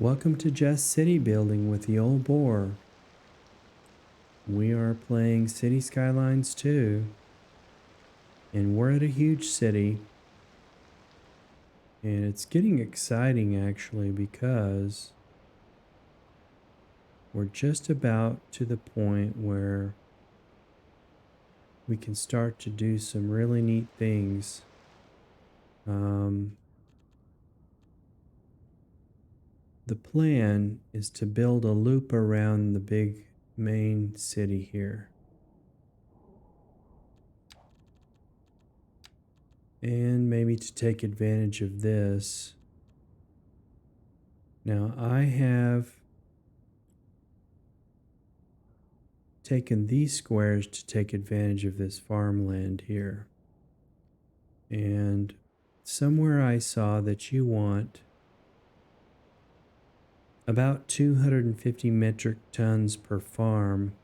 Welcome to Just City Building with the Old Boar. We are playing City Skylines 2, and we're at a huge city. And it's getting exciting actually because we're just about to the point where we can start to do some really neat things. The plan is to build a loop around the big main city here. And maybe to take advantage of this. Now I have taken these squares to take advantage of this farmland here. And somewhere I saw that you want about 250 metric tons per farm.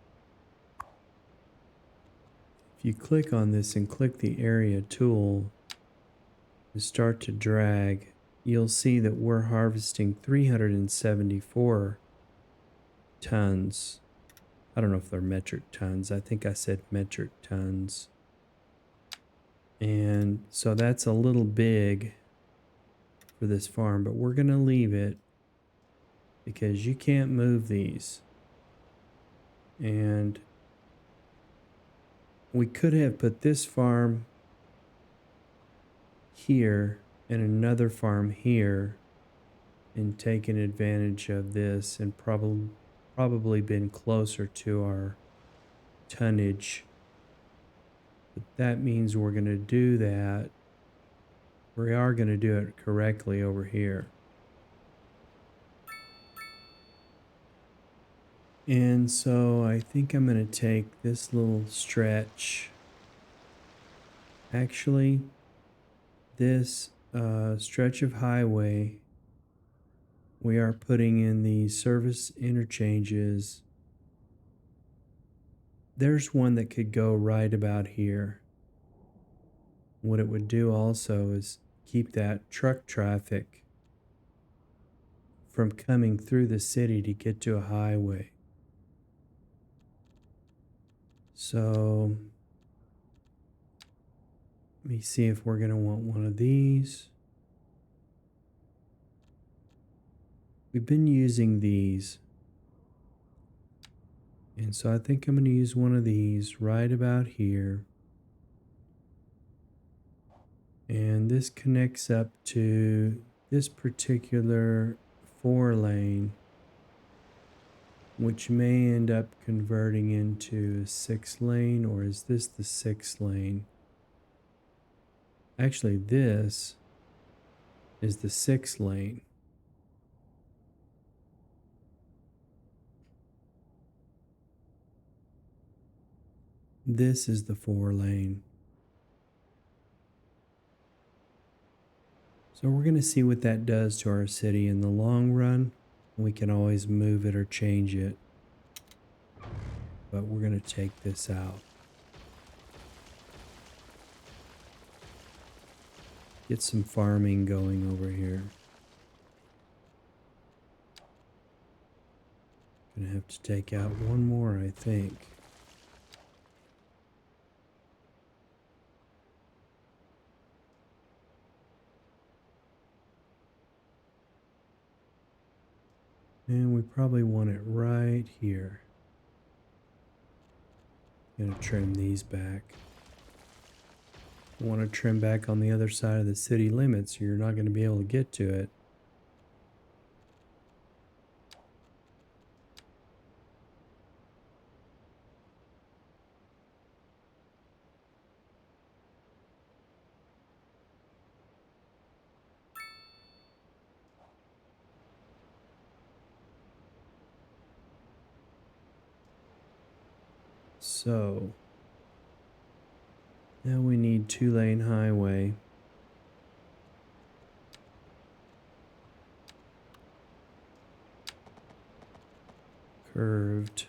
If you click on this and click the area tool and start to drag, you'll see that we're harvesting 374 tons. I don't know if they're metric tons. I think I said metric tons. And so that's a little big for this farm, but we're going to leave it because you can't move these. And we could have put this farm here and another farm here and taken advantage of this and probably been closer to our tonnage. But that means we're going to do that. We are going to do it correctly over here. And so I think I'm going to take this little stretch. Actually, this stretch of highway, we are putting in the service interchanges. There's one that could go right about here. What it would do also is keep that truck traffic from coming through the city to get to a highway. So let me see if we're going to want one of these. We've been using these. And so I think I'm going to use one of these right about here. And this connects up to this particular 4-lane, which may end up converting into a 6-lane, or is this the 6th lane? Actually, this is the 6th lane. This is the 4-lane. So we're going to see what that does to our city in the long run. We can always move it or change it. But we're going to take this out. Get some farming going over here. Gonna have to take out one more, I think. And we probably want it right here. Gonna trim these back. Want to trim back on the other side of the city limits, so you're not going to be able to get to it. So now we need 2-lane highway. Curved.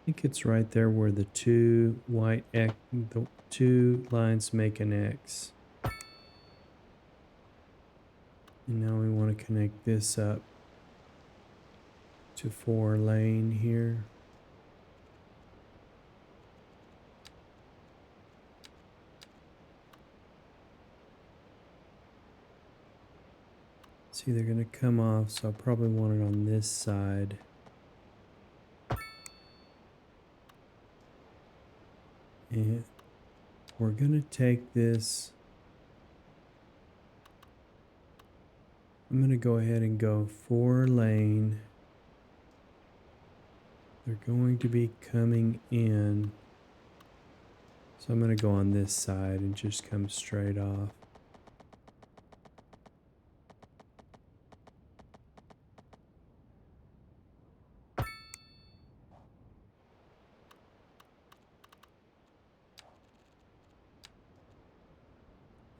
think it's right there where the two the two lines make an X. And now we want to connect this up to 4-lane here. See, they're going to come off, so I'll probably want it on this side. And we're going to take this. I'm going to go ahead and go 4-lane. They're going to be coming in. So I'm going to go on this side and just come straight off.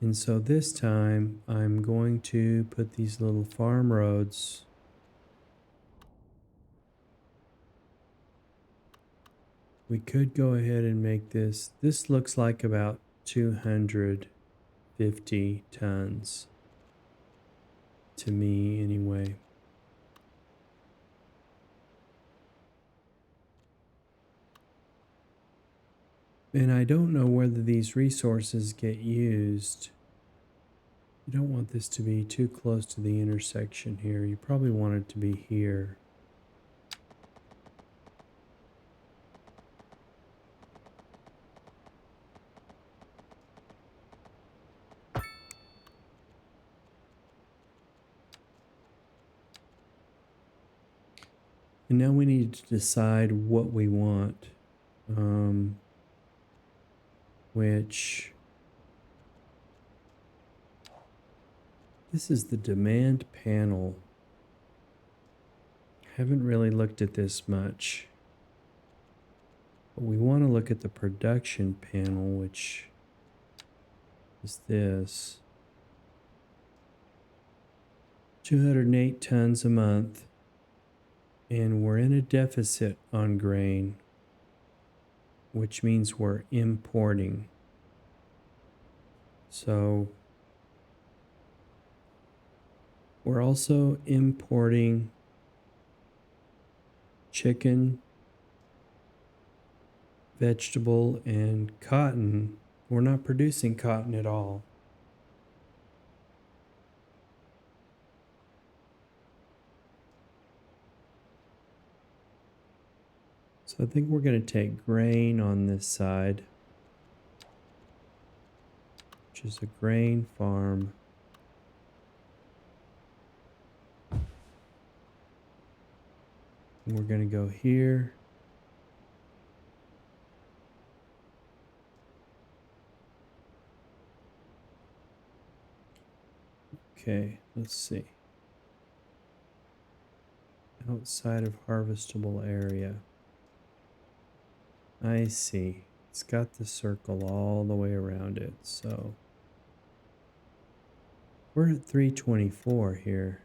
And so this time I'm going to put these little farm roads we could go ahead and make this looks like about 250 tons to me anyway. And I don't know whether these resources get used. You don't want this to be too close to the intersection here. You probably want it to be here. And now we need to decide what we want. Which this is the demand panel. Haven't really looked at this much. But we want to look at the production panel, which is this. 208 tons a month. And we're in a deficit on grain, which means we're importing. So we're also importing chicken, vegetable, and cotton. We're not producing cotton at all. So I think we're going to take grain on this side, which is a grain farm. And we're going to go here. Okay, let's see. Outside of harvestable area. I see. It's got the circle all the way around it, so we're at 324 here.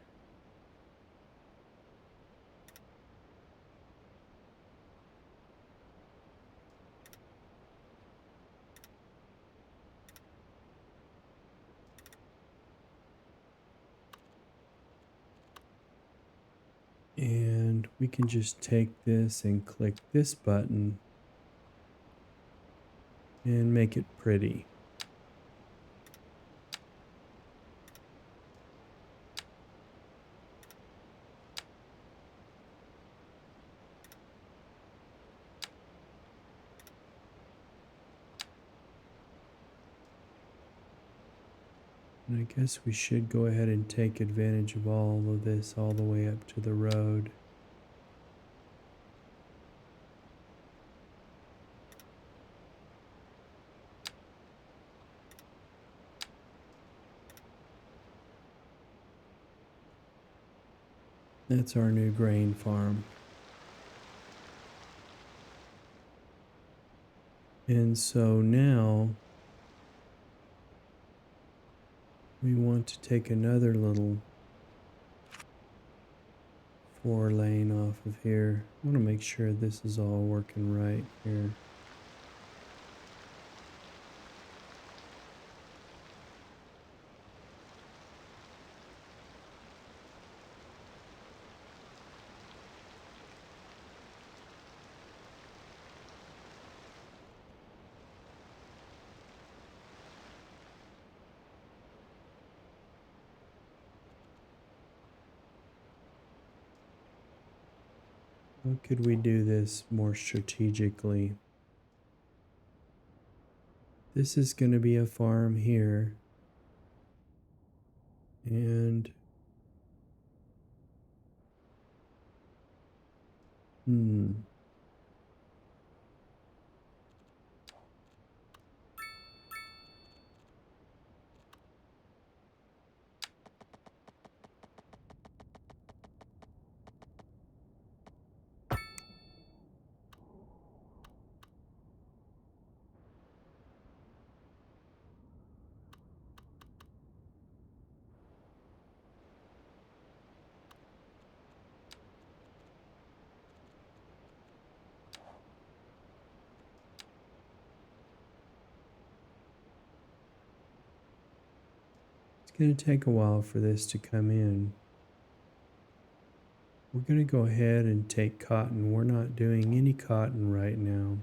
And we can just take this and click this button and make it pretty. And I guess we should go ahead and take advantage of all of this all the way up to the road. That's our new grain farm. And so now we want to take another little 4-lane off of here. I want to make sure this is all working right here. How could we do this more strategically? This is going to be a farm here. And it's going to take a while for this to come in. We're going to go ahead and take cotton. We're not doing any cotton right now.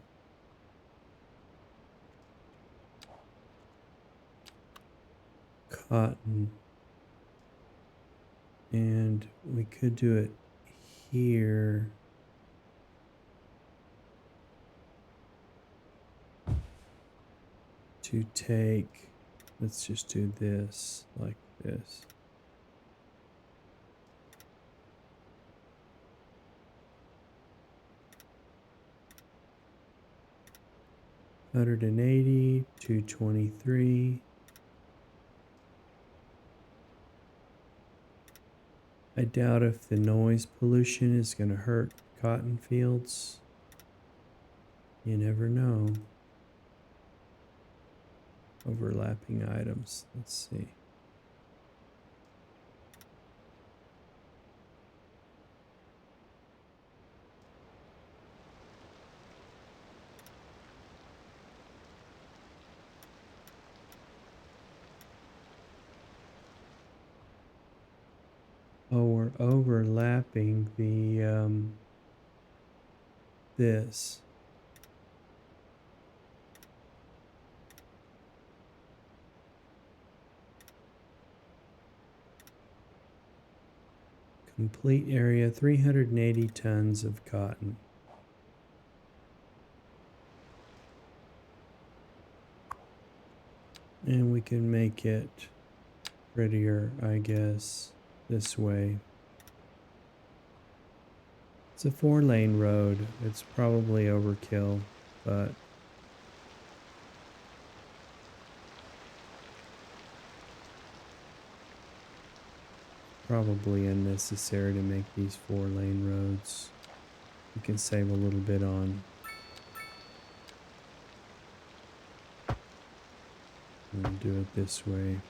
Cotton. And we could do it here. To take, let's just do this like this. $180, $223. I doubt if the noise pollution is going to hurt cotton fields. You never know. Overlapping items. Let's see. Oh, we're overlapping the this. Complete area 380 tons of cotton. And we can make it prettier, I guess, this way. It's a 4-lane road. It's probably overkill, but probably unnecessary to make these 4-lane roads. You can save a little bit on. And do it this way.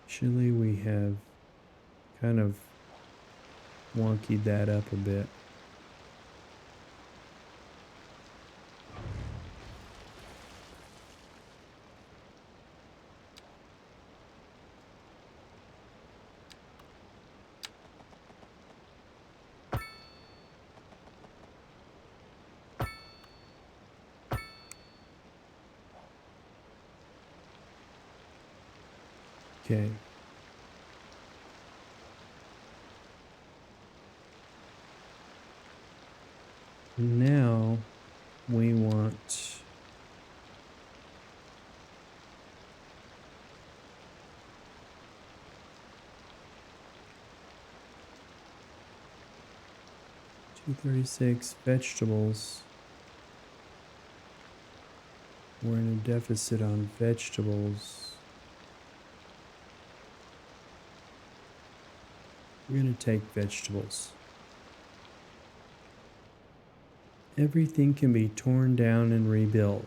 Actually, we have kind of wonkied that up a bit. Okay. Now we want $236 vegetables. We're in a deficit on vegetables. We're going to take vegetables. everything can be torn down and rebuilt.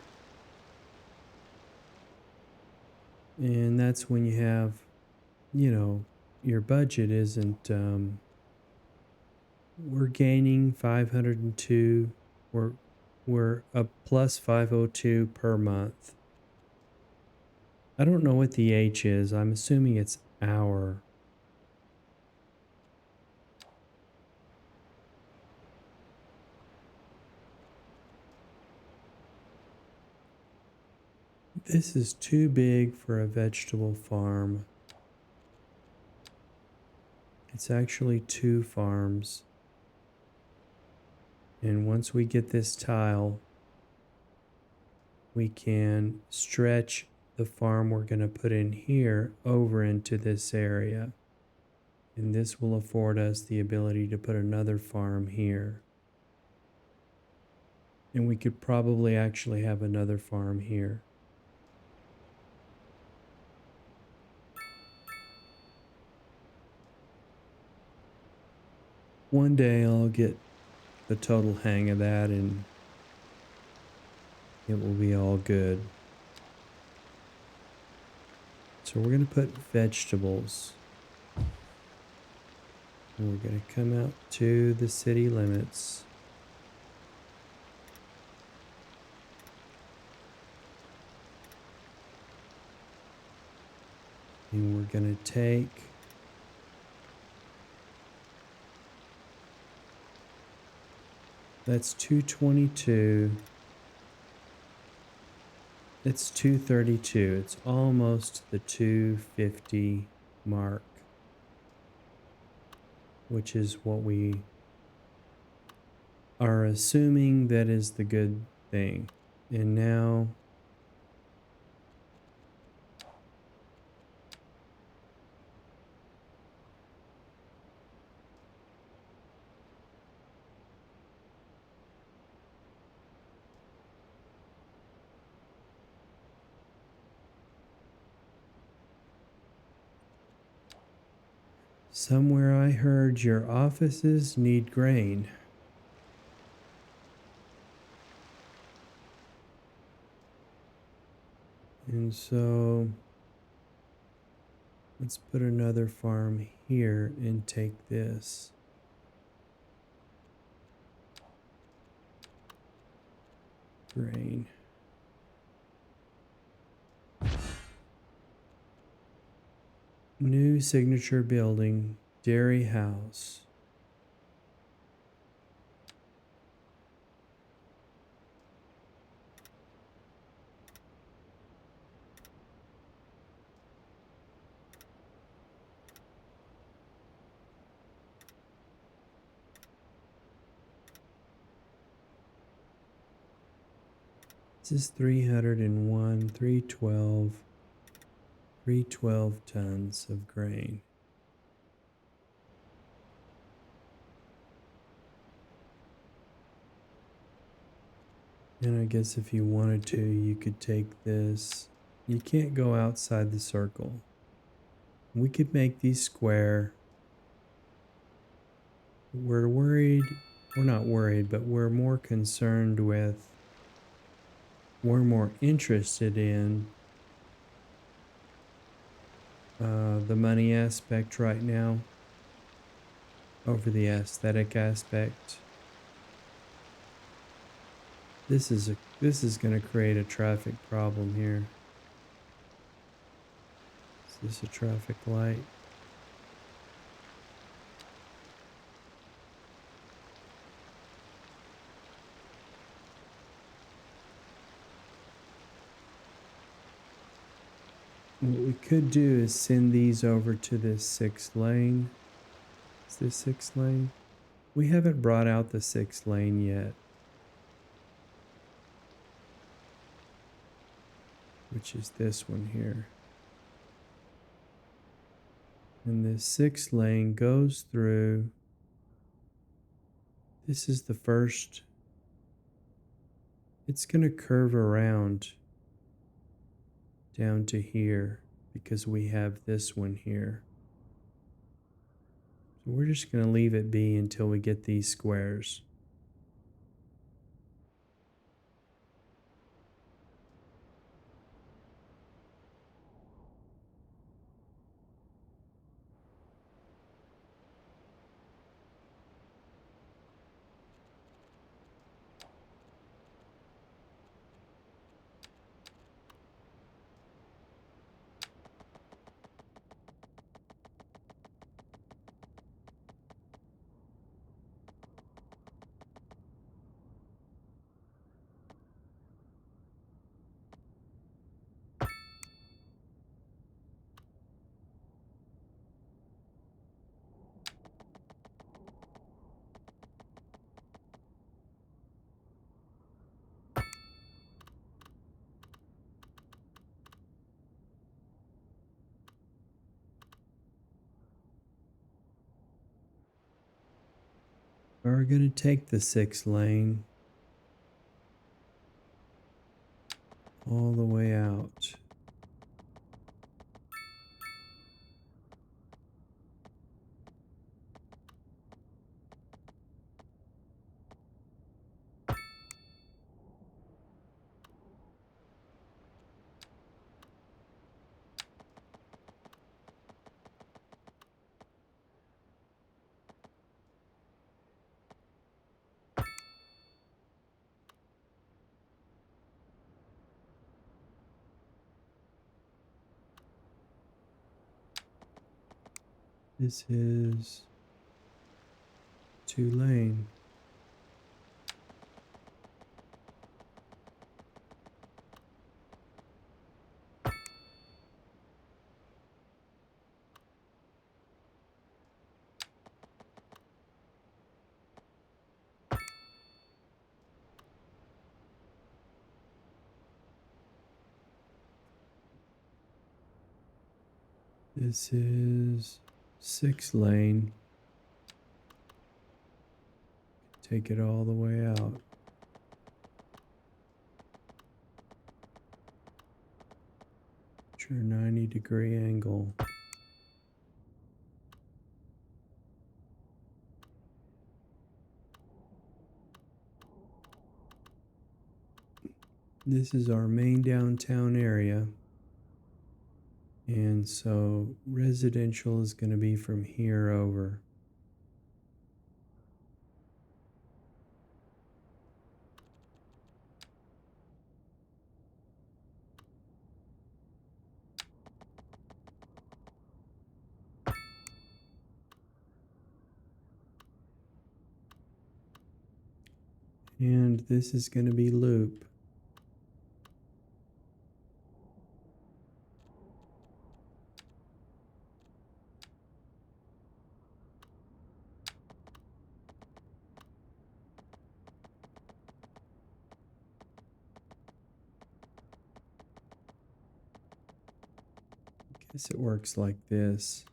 And that's when you have, your budget isn't, we're gaining 502, we're a plus 502 per month. I don't know what the H is. I'm assuming it's hour. This is too big for a vegetable farm. It's actually 2 farms. And once we get this tile, we can stretch the farm we're going to put in here over into this area. And this will afford us the ability to put another farm here. And we could probably actually have another farm here. One day I'll get the total hang of that and it will be all good. So we're going to put vegetables. And we're going to come out to the city limits. And we're going to take that's 222. It's 232. It's almost the 250 mark, which is what we are assuming that is the good thing. And now somewhere I heard your offices need grain. And so let's put another farm here and take this. Grain. New signature building, dairy house. This is 301, 312 tons of grain. And I guess if you wanted to, you could take this. You can't go outside the circle. We could make these square. We're not worried, but we're more concerned with, we're more interested in the money aspect right now over the aesthetic aspect. This is going to create a traffic problem here. Is this a traffic light? What we could do is send these over to this 6th lane. Is this 6th lane? We haven't brought out the 6th lane yet, which is this one here. And this 6th lane goes through. This is the first. It's going to curve around down to here because we have this one here. So we're just going to leave it be until we get these squares. We're going to take the 6 lane all the way out. This is 2 lane. This is 6 lane. Take it all the way out. Sure, 90-degree angle. This is our main downtown area. And so residential is going to be from here over. And this is going to be loop. Guess it works like this.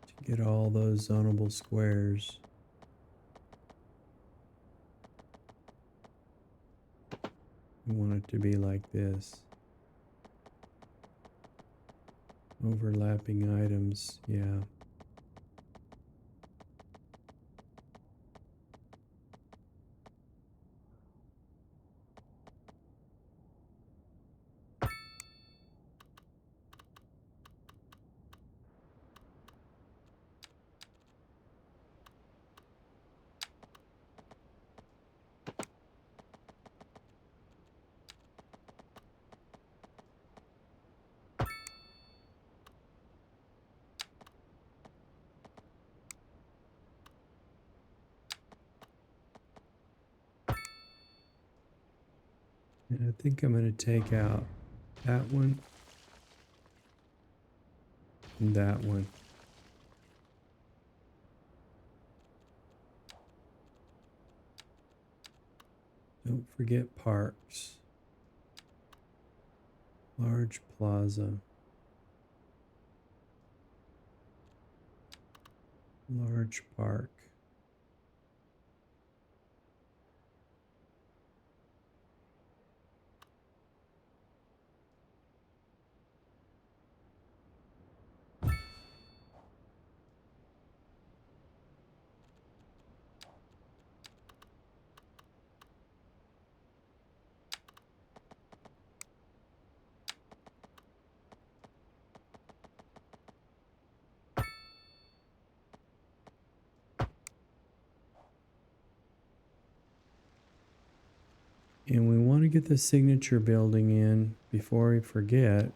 To get all those zonable squares. We want it to be like this. Overlapping items, yeah. And I think I'm going to take out that one and that one. Don't forget parks. Large plaza. Large park. And we want to get the signature building in before we forget.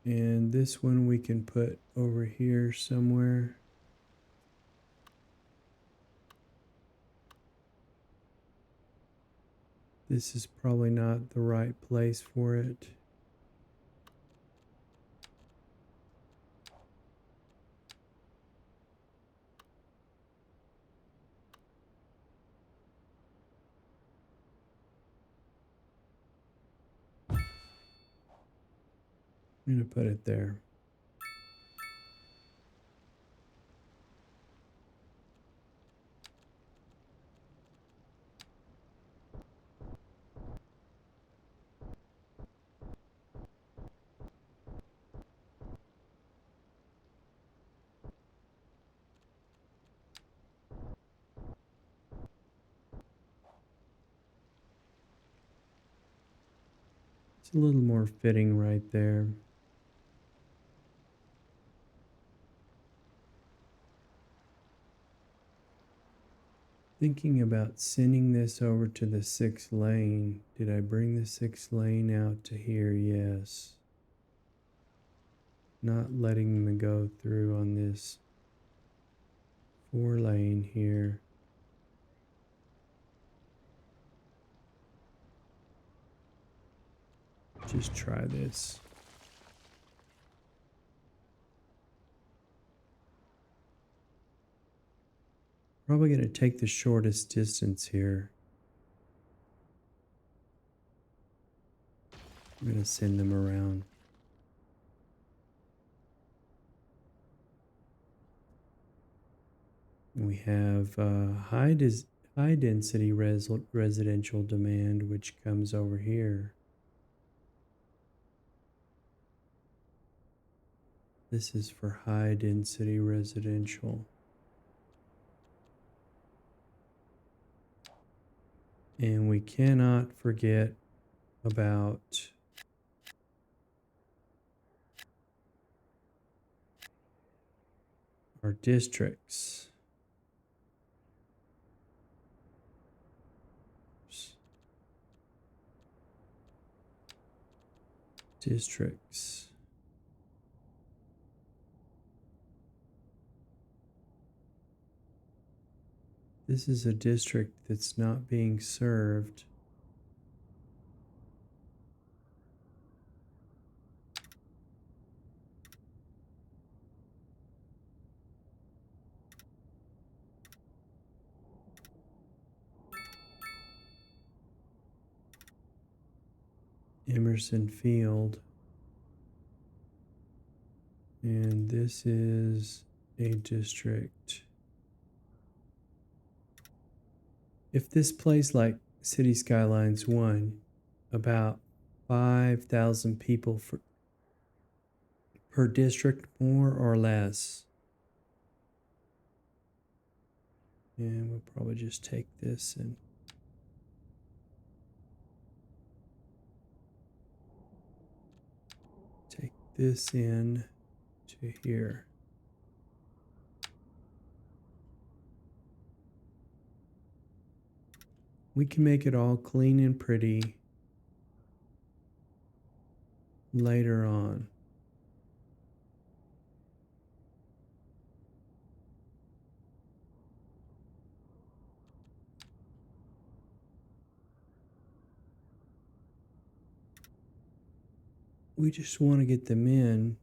And this one we can put over here somewhere. This is probably not the right place for it. I'm going to put it there. It's a little more fitting right there. Thinking about sending this over to the 6th lane. Did I bring the 6th lane out to here? Yes. Not letting them go through on this 4 lane here. Just try this. Probably going to take the shortest distance here. I'm going to send them around. We have high density residential demand, which comes over here. This is for high density residential. And we cannot forget about our districts. Districts. This is a district that's not being served. Emerson Field. And this is a district. If this plays like City Skylines 1, about 5,000 people per district, more or less. And we'll probably just take this and take this in to here. We can make it all clean and pretty later on. We just want to get them in.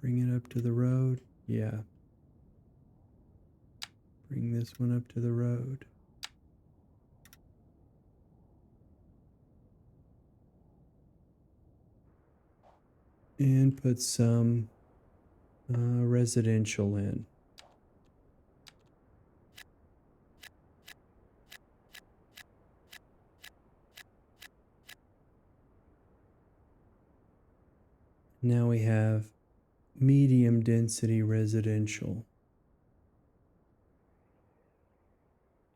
Bring it up to the road. Yeah. Bring this one up to the road. And put some residential in. Now we have medium density residential.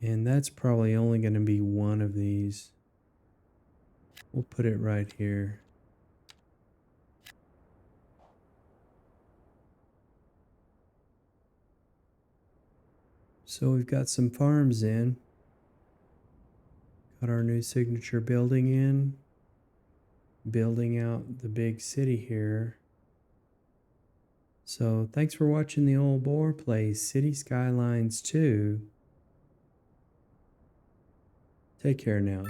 And that's probably only going to be one of these. We'll put it right here. So we've got some farms in. Got our new signature building in. Building out the big city here. So thanks for watching the old boar play City Skylines 2. Take care now.